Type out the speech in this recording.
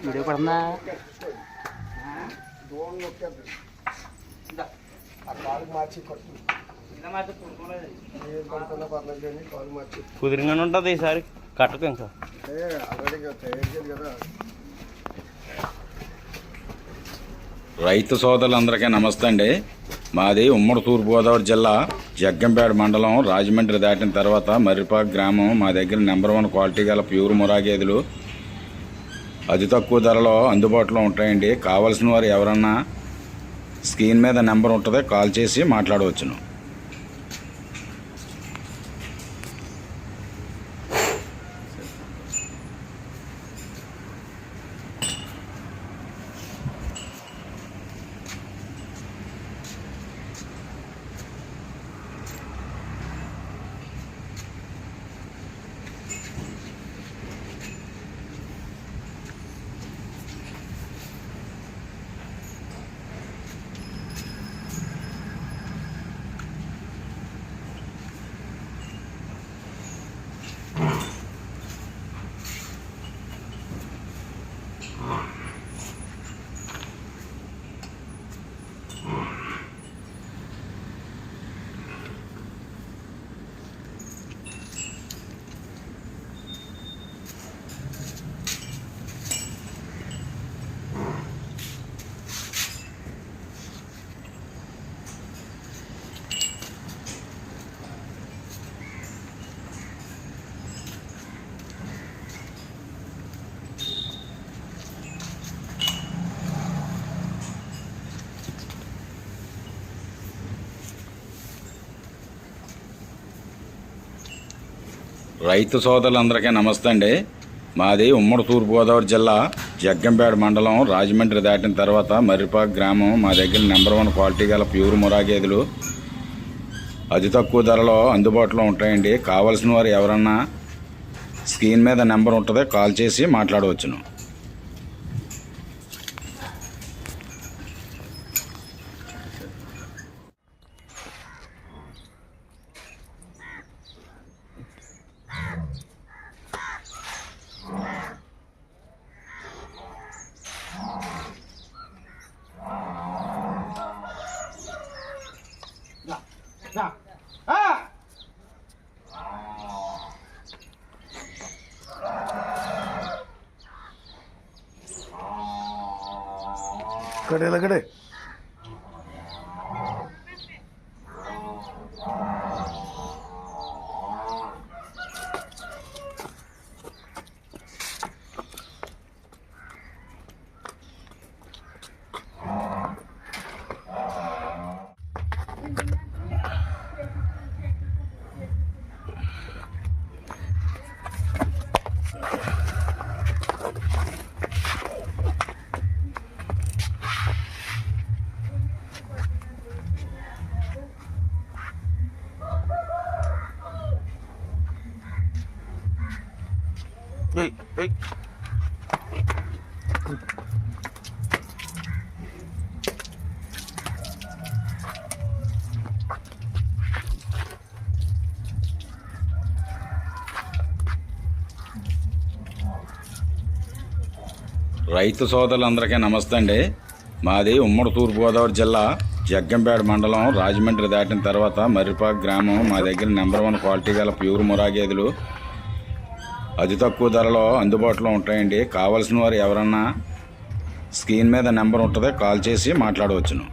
Video పడుతుందా? కుదిరింగానే ఉంటుంది ఈసారి కట్టకు ఇంకా రైతు సోదరులందరికీ నమస్తే అండి. మాది ఉమ్మడి తూర్పుగోదావరి జిల్లా జగ్గంపేట మండలం రాజమండ్రి దాటిన తర్వాత మర్రిపాక్ గ్రామం. మా దగ్గర నెంబర్ 1 క్వాలిటీ గల ప్యూర్ మురా గేదెలు అతి తక్కువ ధరలో అందుబాటులో ఉంటాయండి. కావాల్సిన వారు ఎవరన్నా స్క్రీన్ మీద నెంబర్ ఉంటుంది, కాల్ చేసి మాట్లాడవచ్చును. రైతు సోదరులందరికీ నమస్తే అండి. మాది ఉమ్మడి తూర్పుగోదావరి జిల్లా జగ్గంపేట మండలం రాజమండ్రి దాటిన తర్వాత మర్రిపాక్ గ్రామం. మా దగ్గర నెంబర్ 1 క్వాలిటీ గల ప్యూర్ మురా గేదెలు అతి తక్కువ ధరలో అందుబాటులో ఉంటాయండి. కావాల్సిన వారు ఎవరన్నా స్క్రీన్ మీద నెంబర్ ఉంటుంది, కాల్ చేసి మాట్లాడవచ్చును. कड़े రైతు సోదరులందరికీ నమస్తే అండి. మాది ఉమ్మడి తూర్పుగోదావరి జిల్లా జగ్గంపేట మండలం రాజమండ్రి దాటిన తర్వాత మర్రిపాక్ గ్రామం. మా దగ్గర నెంబర్ 1 క్వాలిటీ గల ప్యూర్ మురా గేదెలు అతి తక్కువ ధరలో అందుబాటులో ఉంటాయండి. కావాల్సిన వారు ఎవరన్నా స్క్రీన్ మీద నెంబర్ ఉంటుంది, కాల్ చేసి మాట్లాడవచ్చును.